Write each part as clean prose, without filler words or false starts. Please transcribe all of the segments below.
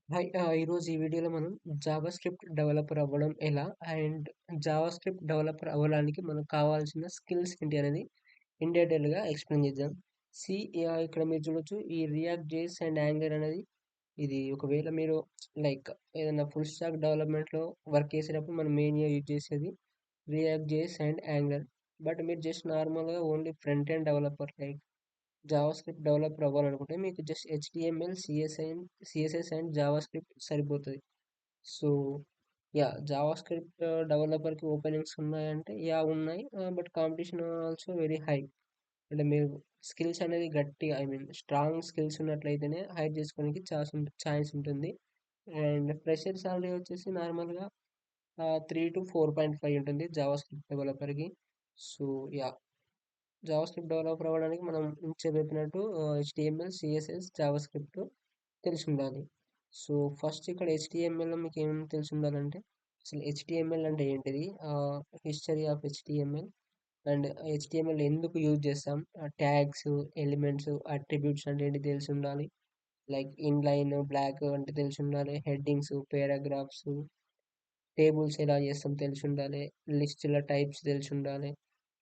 ఈరోజు ఈ వీడియోలో మనం జావాస్క్రిప్ట్ డెవలపర్ అవ్వడం ఎలా? అండ్ జావాస్క్రిప్ట్ డెవలపర్ అవ్వడానికి మనకు కావాల్సిన స్కిల్స్ ఏంటి అనేది ఇన్ డీటెయిల్‌గా ఎక్స్‌ప్లెయిన్ చేద్దాం. సి ఇక్కడ మీరు చూడొచ్చు ఈ రియాక్ట్ జేఎస్ అండ్ యాంగులర్ అనేది ఇది ఒకవేళ మీరు లైక్ ఏదైనా ఫుల్ స్టాక్ డెవలప్‌మెంట్‌లో వర్క్ చేసేటప్పుడు మనం మెయిన్‌గా యూజ్ చేసేది React JS and Angular. But మీరు జస్ట్ నార్మల్‌గా only front end developer like JavaScript developer అవ్వాలనుకుంటే మీకు just HTML, CSS and JavaScript సరిపోతది. సో, జావాస్క్రిప్ట్ డెవలపర్‌కి ఓపెనింగ్స్ ఉన్నాయంటే ఉన్నాయి. But competition also very high. అంటే మీరు స్కిల్స్ అనేది గట్టిగా స్ట్రాంగ్ స్కిల్స్ ఉన్నట్లయితేనే హైర్ చేసుకోవడానికి ఛాన్స్ ఉంటుంది. అండ్ ఫ్రెషర్ సాలరీ వచ్చేసి నార్మల్‌గా 3-4.5 ఉంటుంది జావాస్క్రిప్ట్ డెవలపర్‌కి. So, yeah! జావాస్క్రిప్ట్ డెవలపర్ అవ్వడానికి మనం చెప్పినట్టు హెచ్‌టీఎంఎల్, సీఎస్ఎస్, జావాస్క్రిప్ట్ తెలిసుండాలి. సో, ఫస్ట్ ఇక్కడ హెచ్‌టీఎంఎల్‌లో మీకేమేమి తెలిసుండాలంటే, అసలు హెచ్‌టీఎంఎల్ అంటే ఏంటిది? History of HTML and HTML ఎందుకు యూజ్ చేస్తాం? ట్యాగ్స్, ఎలిమెంట్స్, అట్రిబ్యూట్స్ అంటే ఏంటి తెలిసుండాలి. లైక్ ఇన్‌లైన్, బ్లాక్ అంటే తెలిసుండాలి. హెడ్డింగ్స్, పారాగ్రాఫ్స్, టేబుల్స్ ఎలా చేస్తాం తెలిసుండాలి. లిస్టుల టైప్స్ తెలిసుండాలి.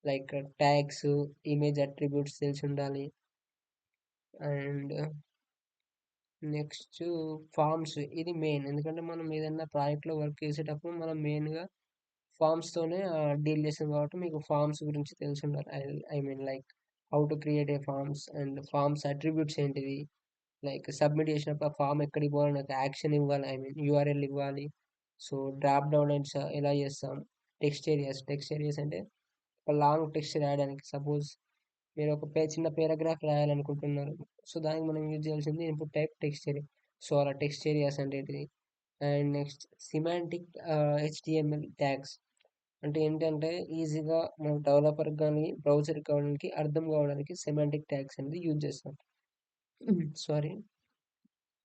లైక్ ట్యాగ్స్, ఇమేజ్ అట్రిబ్యూట్స్ తెలిసుండాలి. అండ్ నెక్స్ట్ ఫార్మ్స్ ఇది మెయిన్. ఎందుకంటే మనం ఏదైనా ప్రాజెక్ట్‌లో వర్క్ చేసేటప్పుడు మనం మెయిన్‌గా ఫార్మ్స్‌తోనే డీల్ చేస్తాం కాబట్టి మీకు ఫార్మ్స్ గురించి తెలిసుండాలి. Like how to create a forms and forms attributes ఏంటివి? లైక్ సబ్మిట్ చేసినప్పుడు ఆ ఫార్మ్ ఎక్కడికి పోవాలని ఒక యాక్షన్ ఇవ్వాలి. యూఆర్ఎల్ ఇవ్వాలి. సో, డ్రాప్ డౌన్ ఎలా చేస్తాం? టెక్స్ట్ ఏరియాస్ అంటే ఒక లాంగ్ టెక్స్ట్ రాయడానికి సపోజ్ మీరు ఒక చిన్న పారాగ్రాఫ్ రాయాలనుకుంటున్నారు. సో, దానికి మనం యూజ్ చేయాల్సింది input type text area. So, అలా టెక్స్ట్ ఏరియాస్ అంటే ఏంటిది? And next semantic HTML tags అంటే ఏంటంటే ఈజీగా మన డెవలపర్‌కి గాని, బ్రౌజర్‌కి కావడానికి అర్థం కావడానికి సెమాంటిక్ ట్యాగ్స్ అనేది యూజ్ చేస్తాం. సారీ.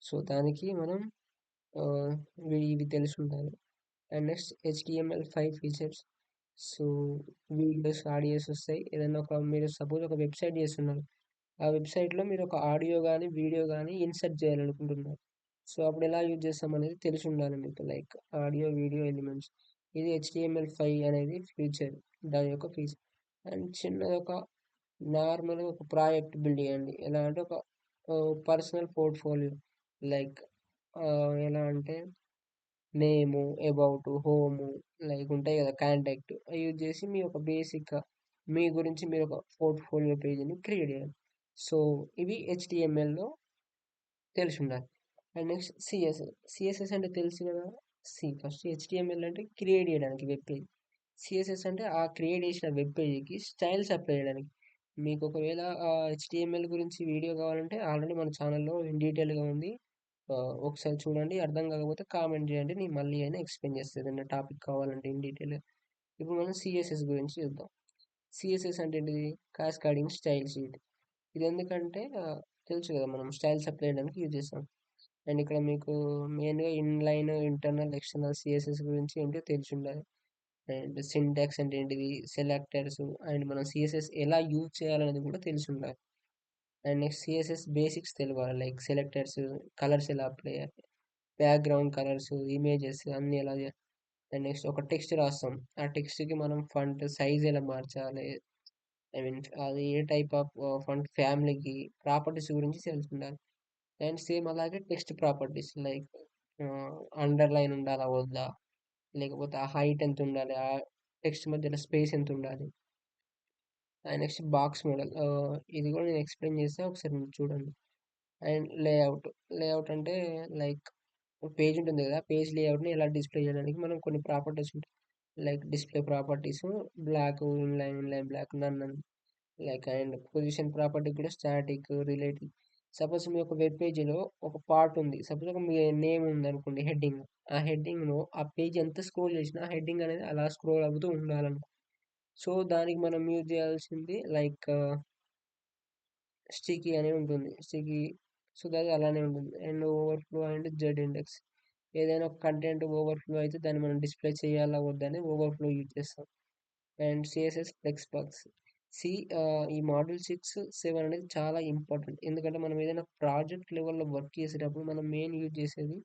సో, దానికి మనం ఆహ్, ఇవి తెలిసుండాలి. And next HTML five features. So, videos, audios వస్తాయి. ఏదైనా మీరు సపోజ్ ఒక వెబ్‌సైట్ చేస్తున్నారు. ఆ వెబ్‌సైట్‌లో మీరు ఒక ఆడియో గాని, వీడియో గాని ఇన్సర్ట్ చేయాలనుకుంటున్నారు. సో, అప్పుడు ఎలా యూజ్ చేస్తామనేది తెలిసుండాలి మీకు. Like audio, video elements. ఇది హెచ్‌టీఎంఎల్5 అనేది ఫీచర్. దాని యొక్క ఫీచర్. అండ్ చిన్నది ఒక నార్మల్‌గా ఒక ప్రాజెక్ట్ బిల్డ్ చేయండి. ఎలా అంటే ఒక పర్సనల్ పోర్ట్‌ఫోలియో లైక్ ఎలా అంటే నేము, అబౌట్, హోము లైక్ ఉంటాయి కదా! కాంటాక్ట్ అవి యూజ్ చేసి మీ ఒక బేసిక్‌గా మీ గురించి మీరు ఒక పోర్ట్‌ఫోలియో పేజ్‌ని క్రియేట్ చేయాలి. సో, ఇవి హెచ్‌టీఎంఎల్‌లో తెలిసుండాలి. అండ్ నెక్స్ట్ సిఎస్ఎస్ అంటే తెలుసు కదా! ఫస్ట్ హెచ్‌టీఎంఎల్ అంటే క్రియేట్ చేయడానికి వెబ్ పేజ్. సిఎస్ఎస్ అంటే ఆ క్రియేట్ చేసిన వెబ్ పేజ్‌కి స్టైల్స్ అప్లై చేయడానికి. మీకు ఒకవేళ హెచ్‌టీఎంఎల్ గురించి వీడియో కావాలంటే ఆల్రెడీ మన ఛానెల్‌లో ఇన్ డీటెయిల్‌గా ఉంది. ఒకసారి చూడండి. అర్థం కాకపోతే కామెంట్ చేయండి. నేను మళ్ళీ అయినా ఎక్స్‌ప్లెయిన్ చేస్తా. ఏదైనా టాపిక్ కావాలంటే ఇన్ డీటెయిల్‌గా. ఇప్పుడు మనం సిఎస్ఎస్ గురించి చూద్దాం. సిఎస్ఎస్ అంటే ఏంటిది? Cascading style sheet. ఇదెందుకంటే తెలుసు కదా! మనం స్టైల్స్ అప్లై చేయడానికి యూజ్ చేస్తాం. అండ్ ఇక్కడ మీకు మెయిన్‌గా ఇన్‌లైన్, ఇంటర్నల్, ఎక్స్‌టర్నల్ సీఎస్ఎస్ గురించి ఏంటో తెలిసుండాలి. అండ్ సింటాక్స్ అంటే ఏంటిది? సెలెక్టర్స్ అండ్ మనం సీఎస్ఎస్ ఎలా యూజ్ చేయాలనేది కూడా తెలిసుండాలి. అండ్ నెక్స్ట్ సీఎస్ఎస్ బేసిక్స్ తెలవాలి. లైక్ సెలెక్టర్స్, కలర్స్ ఎలా అప్లై చేయాలి, బ్యాక్‌గ్రౌండ్ కలర్స్, ఇమేజెస్ అన్నీ ఎలా అండ్ నెక్స్ట్ ఒక టెక్స్ట్ రాస్తాం. ఆ టెక్స్ట్‌కి మనం ఫాంట్ సైజ్ ఎలా మార్చాలి? అది ఏ టైప్ ఆఫ్ ఫాంట్ ఫ్యామిలీకి ప్రాపర్టీస్ గురించి తెలిసుండాలి. అండ్ సేమ్ అలాగే టెక్స్ట్ ప్రాపర్టీస్ లైక్ అండర్‌లైన్ ఉండాలా? వద్దా? లేకపోతే ఆ హైట్ ఎంత ఉండాలి? ఆ టెక్స్ట్ మధ్యలో స్పేస్ ఎంత ఉండాలి? Next box model. ఇది కూడా నేను ఎక్స్‌ప్లెయిన్ చేస్తా. ఒకసారి మీరు చూడండి. And layout. లేఔట్ అంటే లైక్ పేజ్ ఉంటుంది కదా! పేజ్ లేఔట్‌ని ఎలా డిస్‌ప్లే చేయడానికి మనం కొన్ని ప్రాపర్టీస్ ఉంటాయి. Like display properties block, inline block, none అని లైక్ అండ్ పొజిషన్ ప్రాపర్టీ కూడా స్టాటిక్, రిలేటివ్. సపోజ్ మీ ఒక వెబ్ పేజ్‌లో ఒక పార్ట్ ఉంది. సపోజ్ ఒక మీ నేమ్ ఉందనుకోండి హెడ్డింగ్. ఆ హెడ్డింగ్‌లో ఆ పేజ్ ఎంత స్క్రోల్ చేసినా ఆ హెడ్డింగ్ అనేది అలా స్క్రోల్ అవుతూ ఉండాలన్నమాట. సో, దానికి మనం యూజ్ చేయాల్సింది లైక్ స్టికీ అని ఉంటుంది. సో, అది అలానే ఉంటుంది. And overflow and Z index. ఏదైనా ఒక కంటెంట్ ఓవర్‌ఫ్లో అయితే దాన్ని మనం డిస్‌ప్లే చేయాలా వద్దా అని ఓవర్‌ఫ్లో యూజ్ చేస్తాం. And CSS flex box. సి ఈ మాడ్యూల్ 6, 7 అనేది చాలా ఇంపార్టెంట్. ఎందుకంటే మనం ఏదైనా ప్రాజెక్ట్ లెవెల్‌లో వర్క్ చేసేటప్పుడు మనం మెయిన్ యూజ్ చేసేది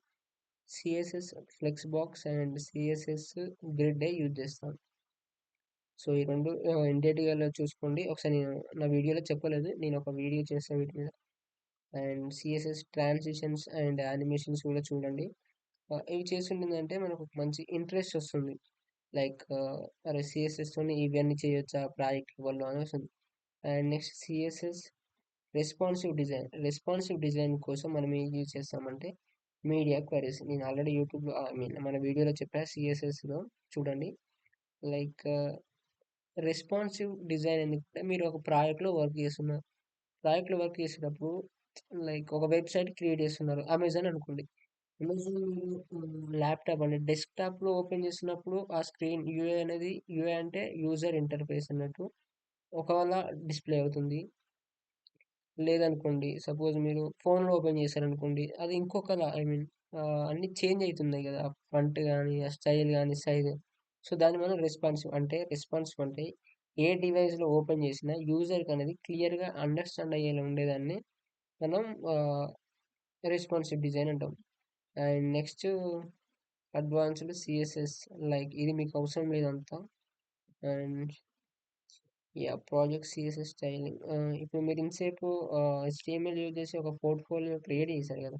సిఎస్ఎస్ ఫ్లెక్స్‌బాక్స్ అండ్ సిఎస్ఎస్ గ్రిడ్డే యూజ్ చేస్తాం. సో, ఈ 2 ఇన్ డీటెయిల్‌గా చూసుకోండి. ఒకసారి నేను నా వీడియోలో చెప్పలేదు. నేను ఒక వీడియో చేశా వీటి మీద. And CSS transitions and animations కూడా చూడండి. ఇవి చేసుంటుందంటే మనకు ఒక మంచి ఇంట్రెస్ట్ వస్తుంది. లైక్ అరే! సిఎస్ఎస్‌తోని ఇవన్నీ చేయొచ్చా ప్రాజెక్ట్ లెవెల్‌లో అనొస్తుంది. And next CSS responsive design కోసం మనం ఏం యూజ్ చేస్తామంటే మీడియా క్వెరీస్. నేను ఆల్రెడీ యూట్యూబ్‌లో మన వీడియోలో చెప్పా సిఎస్ఎస్‌లో చూడండి. లైక్ రెస్పాన్సివ్ డిజైన్ ఎందుకంటే మీరు ఒక ప్రాజెక్ట్‌లో వర్క్ చేస్తున్నారు. ప్రాజెక్ట్‌లో వర్క్ చేసేటప్పుడు లైక్ ఒక వెబ్‌సైట్ క్రియేట్ చేస్తున్నారు. అమెజాన్ అనుకోండి. అమెజాన్ మీరు ల్యాప్‌టాప్ అంటే డెస్క్‌టాప్‌లో ఓపెన్ చేస్తున్నప్పుడు ఆ స్క్రీన్ యూఐ అంటే యూజర్ ఇంటర్ఫేస్ అన్నట్టు. ఒకవేళ డిస్‌ప్లే అవుతుంది. లేదనుకోండి సపోజ్ మీరు ఫోన్‌లో ఓపెన్ చేశారనుకోండి. అది ఇంకొకలా అన్నీ చేంజ్ అయితున్నాయి గదా! ఫంట్ గాని, ఆ స్టైల్ గాని, సైజ్. సో, దాన్ని మనం రెస్పాన్సివ్ అంటే ఏ డివైస్‌లో ఓపెన్ చేసినా యూజర్‌కనేది క్లియర్‌గా అండర్‌స్టాండ్ అయ్యేలా ఉండేదాన్ని మనం ఆహ్, రెస్పాన్సివ్ డిజైన్ అంటాం. And next advanced CSS like ఇది మీకు అవసరం లేదంతా. And project CSS styling. ఇప్పుడు మీరు ఇంతసేపు హెచ్‌టీఎంఎల్ యూజ్ చేసి ఒక పోర్ట్‌ఫోలియో క్రియేట్ చేశారు కదా!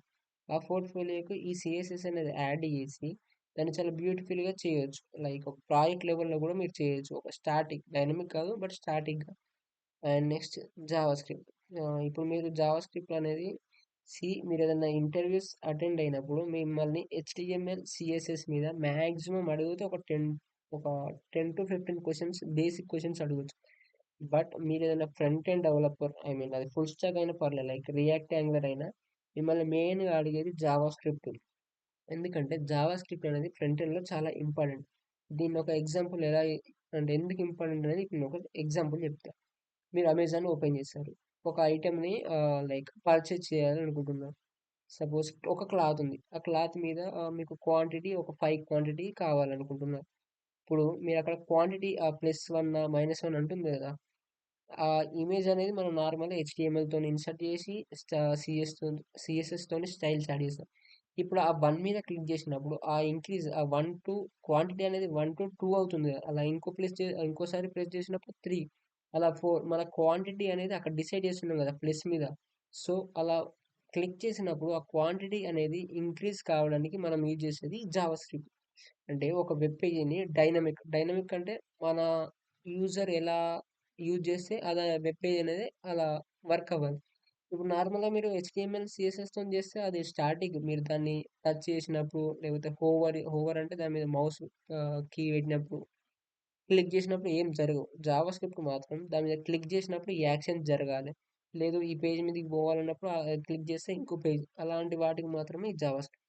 ఆ పోర్ట్‌ఫోలియోకి ఈ సీఎస్ఎస్ అనేది యాడ్ చేసి దాన్ని చాలా బ్యూటిఫుల్‌గా చేయొచ్చు. లైక్ ఒక ప్రాజెక్ట్ లెవెల్‌లో కూడా మీరు చేయొచ్చు. ఒక స్టాటిక్ డైనమిక్ కాదు బట్ స్టాటిక్‌గా. And next JavaScript. ఇప్పుడు మీరు జావా స్క్రిప్ట్ అనేది మీరేదన్నా ఇంటర్వ్యూస్ అటెండ్ అయినప్పుడు మిమ్మల్ని హెచ్‌టీఎంఎల్, సీఎస్ఎస్ మీద మాక్సిమం అడిగితే ఒక 10-15 క్వెషన్స్ బేసిక్ క్వెషన్స్ అడగొచ్చు. బట్ మీరేదైనా ఫ్రంట్ ఎండ్ డెవలపర్ అది ఫుల్ స్టాక్ అయినా పర్లేదు. లైక్ రియాక్ట్, యాంగులర్ అయినా మిమ్మల్ని మెయిన్‌గా అడిగేది జావా స్క్రిప్ట్. ఎందుకంటే జావా స్క్రిప్ట్ అనేది ఫ్రంట్ ఎండ్‌లో చాలా ఇంపార్టెంట్. దీన్నొక ఎగ్జాంపుల్ అంటే ఎందుకు ఇంపార్టెంట్ అనేది ఇప్పుడు నేనొక ఎగ్జాంపుల్ చెప్తా. మీరు అమెజాన్ ఓపెన్ చేశారు. ఒక ఐటెమ్‌ని లైక్ పర్చేజ్ చేయాలనుకుంటున్నారు. సపోజ్ ఒక క్లాత్ ఉంది. ఆ క్లాత్ మీద మీకు క్వాంటిటీ ఒక 5 క్వాంటిటీ కావాలనుకుంటున్నారు. ఇప్పుడు మీరక్కడ క్వాంటిటీ +1 -1 అంటుంది గదా! ఆ ఇమేజ్ అనేది మనం నార్మల్‌గా హెచ్‌టీఎంఎల్‌తోని ఇన్సర్ట్ చేసి సీఎస్ఎస్‌తోని స్టైల్స్ యాడ్ చేస్తాం. ఇప్పుడు ఆ 1 మీద క్లిక్ చేసినప్పుడు ఆ 1 క్వాంటిటీ అనేది 1-2 అవుతుంది కదా! అలా ఇంకోసారి ప్రెస్ చేసినప్పుడు 3 అలా 4 మన క్వాంటిటీ అనేది అక్కడ డిసైడ్ చేస్తున్నాం కదా! ప్లస్ మీద. సో, అలా క్లిక్ చేసినప్పుడు ఆ క్వాంటిటీ అనేది ఇంక్రీజ్ కావడానికి మనం యూజ్ చేసేది జావాస్క్రిప్ట్. అంటే ఒక వెబ్ పేజీని డైనమిక్ అంటే మన యూజర్ ఎలా యూజ్ చేస్తే అలా వెబ్ పేజ్ అనేది అలా వర్క్ అవ్వాలి. ఇప్పుడు నార్మల్‌గా మీరు హెచ్‌టీఎంఎల్, సీఎస్ఎస్‌తోని చేస్తే అది స్టాటిక్. మీరు దాన్ని టచ్ చేసినప్పుడు లేకపోతే హోవర్ అంటే దాని మీద మౌస్ కీ పెట్టినప్పుడు, క్లిక్ చేసినప్పుడు ఏం జరగవు. జావాస్క్రిప్ట్ మాత్రం దాని మీద క్లిక్ చేసినప్పుడు ఈ యాక్షన్ జరగాలి. లేదు ఈ పేజ్ మీదకి పోవాలన్నప్పుడు క్లిక్ చేస్తే ఇంకో పేజ్. అలాంటి వాటికి మాత్రమే ఈ జావాస్క్రిప్ట్.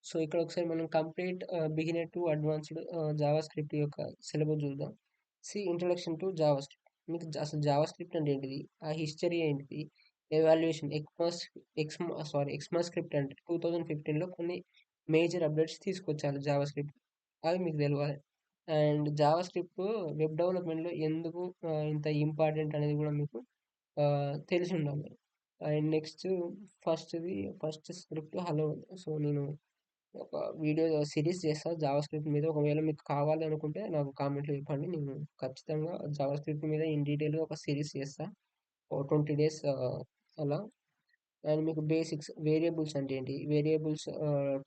సో, ఇక్కడ ఒకసారి మనం complete beginner to advanced JavaScript యొక్క సిలబస్ చూద్దాం. Introduction to JavaScript. మీకు అసలు జావాస్క్రిప్ట్ అంటే ఏంటిది? ఆ హిస్టరీ ఏంటిది? ఎవాల్యుయేషన్ ఎక్స్‌మాస్క్రిప్ట్ అంటే 2015లో కొన్ని మేజర్ అప్‌డేట్స్ తీసుకొచ్చారు జావాస్క్రిప్ట్. అవి మీకు తెలవాలి. అండ్ జావాస్క్రిప్ట్ వెబ్ డెవలప్‌మెంట్‌లో ఎందుకు ఇంత ఇంపార్టెంట్ అనేది కూడా మీకు తెలిసుండాలి. And next first script hello. So, నేను ఒక వీడియో సిరీస్ చేస్తా జావాస్క్రిప్ట్ మీద. ఒకవేళ మీకు కావాలి అనుకుంటే నాకు కామెంట్‌లో చెప్పండి. నేను ఖచ్చితంగా జావాస్క్రిప్ట్ మీద ఇన్ డీటెయిల్‌గా ఒక సిరీస్ చేస్తా. ఓ 20 డేస్ అలా. అండ్ మీకు బేసిక్స్ వేరియబుల్స్ అంటే ఏంటి? వేరియబుల్స్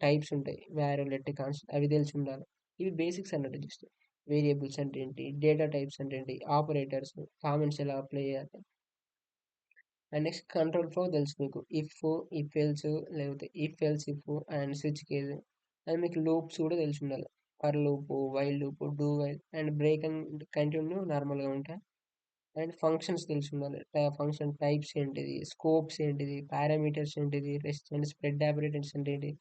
టైప్స్ ఉంటాయి. వార్, లెట్, కాన్స్ట్ అవి తెలిసుండాలి. ఇవి బేసిక్స్ అన్నట్టు జస్ట్. వేరియబుల్స్ అంటే ఏంటి? డేటా టైప్స్ అంటే ఏంటి? ఆపరేటర్స్, కామెంట్స్ ఎలా అప్లై చేయాలి? అండ్ నెక్స్ట్ కంట్రోల్ ఫ్లో తెలుసు మీకు. ఇఫ్ ఎల్స్ లేకపోతే if and switch case. And మీకు లూప్స్ కూడా తెలిసుండాలి. For loop, while loop, do while and break and continue నార్మల్‌గా ఉంటాయి. అండ్ ఫంక్షన్స్ తెలిసుండాలి. ఫంక్షన్ టైప్స్ ఏంటిది? స్కోప్స్ ఏంటిది? పారామీటర్స్ ఏంటిది? రెస్ట్ అండ్ స్ప్రెడ్ ఆపరేటర్స్ అంటే ఏంటి?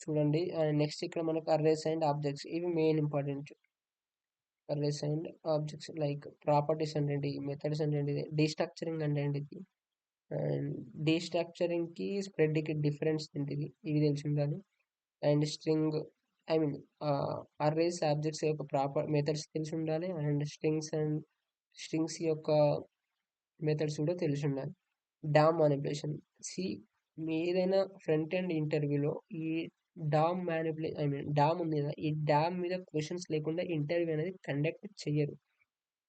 చూడండి. అండ్ నెక్స్ట్ ఇక్కడ మనకు అర్రేస్ అండ్ ఆబ్జెక్ట్స్ ఇవి main important. Arrays and objects like properties అంటే ఏంటి? మెథడ్స్ అంటే ఏంటిది? డీస్ట్రక్చరింగ్ అంటే ఏంటిది? అండ్ డీస్ట్రక్చరింగ్‌కి, స్ప్రెడ్‌కి డిఫరెన్స్ ఏంటిది? ఇవి తెలిసుండాలి. And I mean arrays, objects యొక్క మెథడ్స్ తెలిసుండాలి. అండ్ స్ట్రింగ్స్ యొక్క మెథడ్స్ కూడా తెలిసుండాలి. Dam manipulation. సి మీ ఏదైనా ఫ్రంట్ ఎండ్ ఇంటర్వ్యూలో ఈ డామ్ ఉంది కదా! ఈ డామ్ మీద క్వెషన్స్ లేకుండా ఇంటర్వ్యూ అనేది కండక్ట్ చెయ్యరు.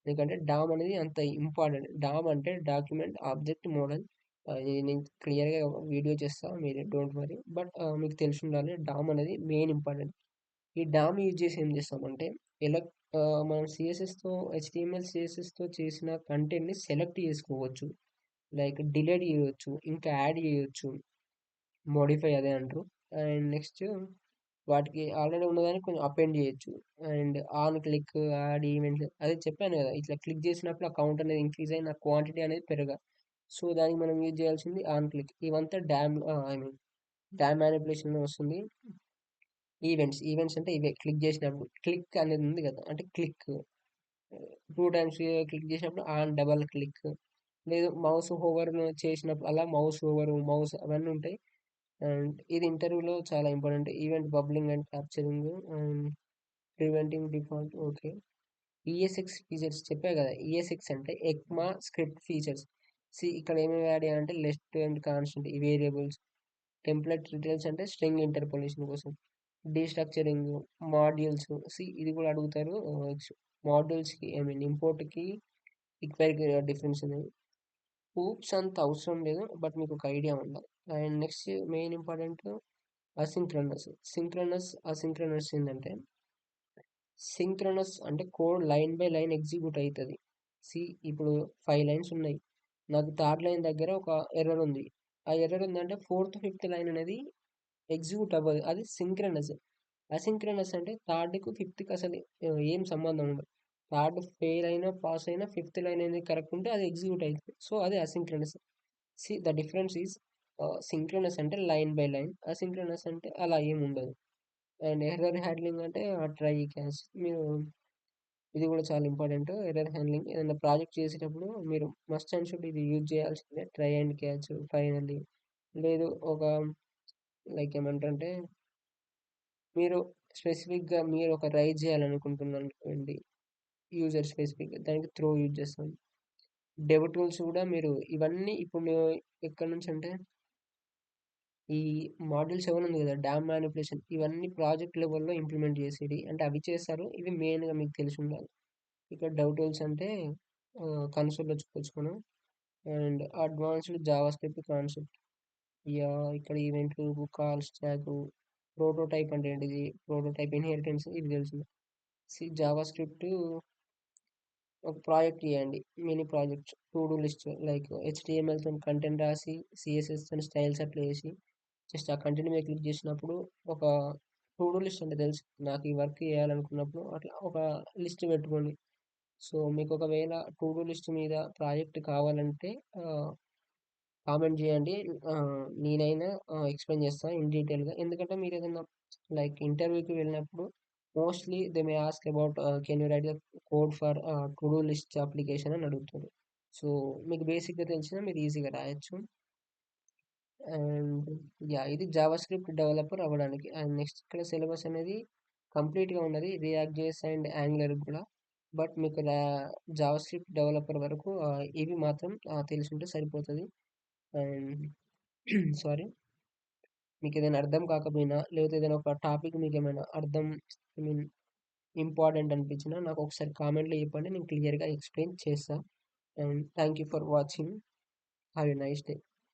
ఎందుకంటే డామ్ అనేది అంత ఇంపార్టెంట్. డామ్ అంటే డాక్యుమెంట్ ఆబ్జెక్ట్ మోడల్. ఇది నేను క్లియర్‌గా వీడియో చేస్తా. మీరు డోంట్ వరీ. బట్ మీకు తెలిసుండాలి డామ్ అనేది మెయిన్ ఇంపార్టెంట్. ఈ డామ్ యూజ్ చేసి ఏం చేస్తామంటే ఎలా మనం సీఎస్ఎస్‌తో హెచ్‌టీఎంఎల్, సీఎస్ఎస్‌తో చేసిన కంటెంట్‌ని సెలెక్ట్ చేసుకోవచ్చు. లైక్ డిలీట్ చేయొచ్చు. ఇంకా యాడ్ చేయొచ్చు. మోడిఫై అదే అంటారు. అండ్ నెక్స్ట్ వాటికి ఆల్రెడీ ఉన్నదాన్ని కొంచెం అపెండ్ చేయొచ్చు. And on click, add events అదే చెప్పాను కదా! ఇట్లా క్లిక్ చేసినప్పుడు ఆ కౌంట్ అనేది ఇంక్రీజ్ అయ్యి నా క్వాంటిటీ అనేది సో, దానికి మనం యూజ్ చేయాల్సింది ఆన్ క్లిక్. ఇవంతా డామ్ మానిప్యులేషన్‌లో వస్తుంది. ఈవెంట్స్ అంటే ఇవే క్లిక్ చేసినప్పుడు. క్లిక్ అనేది ఉంది కదా! అంటే క్లిక్ 2 టైమ్స్ క్లిక్ చేసినప్పుడు ఆన్ డబుల్ క్లిక్. లేదు మౌస్ హోవర్ చేసినప్పుడు అలా మౌస్ అవన్నీ ఉంటాయి. అండ్ ఇది ఇంటర్వ్యూలో చాలా important. Event bubbling and capturing and preventing default okay. ESX features చెప్పా కదా! ఈఎస్ఎక్స్ అంటే ఎక్మా స్క్రిప్ట్ ఫీచర్స్. ఇక్కడ ఏమేమి యాడ్ చేయాలంటే లెఫ్ట్ అండ్ కాన్స్టెంట్ ఈ వేరియబుల్స్, టెంప్లెట్ డీటెయిల్స్ అంటే స్ట్రింగ్ ఇంటర్పోలేషన్ కోసం, డీస్ట్రక్చరింగ్, మాడ్యూల్స్ ఇది కూడా అడుగుతారు. మాడ్యూల్స్‌కి ఇంపోర్ట్‌కి, ఈక్వైరీకి డిఫరెన్స్ ఉంది. హూప్స్ అంత అవసరం లేదు. బట్ మీకు ఒక ఐడియా ఉండాలి. And next main important asynchronous. Asynchronous ఏంటంటే సింక్రోనస్ అంటే code line by line execute అవుతుంది. సి ఇప్పుడు 5 లైన్స్ ఉన్నాయి. నాకు థర్డ్ లైన్ దగ్గర ఒక ఎర్రర్ ఉంది. ఆ ఎర్రర్ ఉందంటే ఫోర్త్, ఫిఫ్త్ లైన్ అనేది ఎగ్జిక్యూట్ అవ్వదు. అది సింక్రనస్. అసింక్రనస్ అంటే థర్డ్‌కి, ఫిఫ్త్‌కి అసలు ఏం సంబంధం ఉండదు. థర్డ్ ఫెయిల్ అయినా, పాస్ అయినా ఫిఫ్త్ లైన్ అనేది కరెక్ట్ ఉంటే అది ఎగ్జిక్యూట్ అయితది. సో, అది asynchronous. The difference is synchronous అంటే లైన్ బై లైన్. అసింక్రోనస్ అంటే అలా ఏమి ఉండదు. అండ్ ఎర్రర్ హ్యాండ్లింగ్ అంటే ట్రై క్యాచ్. మీరు ఇది కూడా చాలా ఇంపార్టెంట్. ఎర్రర్ హ్యాండ్లింగ్ ఏదైనా ప్రాజెక్ట్ చేసేటప్పుడు మీరు మస్ట్ అండ్ షుడ్ ఇది యూజ్ చేయాల్సిందే. Try and catch finally. లేదు ఒక లైక్ ఏమంటారంటే మీరు స్పెసిఫిక్‌గా మీరు ఒక రైడ్ చేయాలనుకుంటున్నారనుకోండి. యూజర్ స్పెసిఫిక్ దానికి త్రో యూజ్ చేస్తాం. డెవ్ టూల్స్ కూడా మీరు ఇవన్నీ ఇప్పుడు ఎక్కడి నుంచి అంటే ఈ మాడ్యూల్ 7 ఉంది కదా! డామ్ మానిప్యులేషన్ ఇవన్నీ ప్రాజెక్ట్ లెవెల్‌లో ఇంప్లిమెంట్ చేసేవి. అంటే అవి చేస్తారు. ఇవి మెయిన్‌గా మీకు తెలిసుండాలి. ఇక్కడ డెవ్ టూల్స్ అంటే కన్సోల్‌లో చూడొచ్చు మనం. And advanced Java script concept. ఇక్కడ ఈవెంట్లు, కాల్ స్టాక్, ప్రోటోటైప్ అంటే ఏంటిది? ప్రోటోటైప్ ఇన్హెరిటెన్స్ ఇవి తెలుసు. జావా స్క్రిప్ట్ ఒక ప్రాజెక్ట్ చేయండి. Mini project to do list like హెచ్టీఎంఎల్‌తోని కంటెంట్ రాసి, సీఎస్ఎస్‌తోని స్టైల్స్ అప్లై చేసి, జస్ట్ ఆ కంటెంట్ మీద క్లిక్ చేసినప్పుడు ఒక టు డూ లిస్ట్ అంటే తెలుసు. నాకు ఈ వర్క్ చేయాలనుకున్నప్పుడు అట్లా ఒక లిస్ట్ పెట్టుకోండి. సో, మీకు ఒకవేళ టు డూ లిస్ట్ మీద ప్రాజెక్ట్ కావాలంటే ఆహ్, కామెంట్ చేయండి. నేనైనా ఎక్స్‌ప్లెయిన్ చేస్తా ఇన్ డీటెయిల్‌గా. ఎందుకంటే మీరేదన్నా లైక్ ఇంటర్వ్యూకి వెళ్ళినప్పుడు mostly they may ask about can you right the code for to do list application అని అడుగుతారు. సో, మీకు బేసిక్‌గా తెలిసినా మీరు ఈజీగా రాయొచ్చు. అండ్ ఇది జావాస్క్రిప్ట్ డెవలపర్ అవ్వడానికి. అండ్ నెక్స్ట్ ఇక్కడ సిలబస్ అనేది కంప్లీట్‌గా ఉన్నది. రియాక్ట్ జేఎస్ అండ్ యాంగులర్ కూడా. బట్ మీకు జావాస్క్రిప్ట్ డెవలపర్ వరకు ఇవి మాత్రం తెలిసుంటే సరిపోతది. And sorry. మీకేదైనా అర్థం కాకపోయినా, లేకపోతే ఏదైనా ఒక టాపిక్ మీకేమైనా మీన్ ఇంపార్టెంట్ అనిపించినా నాకొకసారి కామెంట్‌లో చెప్పండి. నేను క్లియర్‌గా ఎక్స్‌ప్లెయిన్ చేస్తా. And thank you for watching. Have a nice day.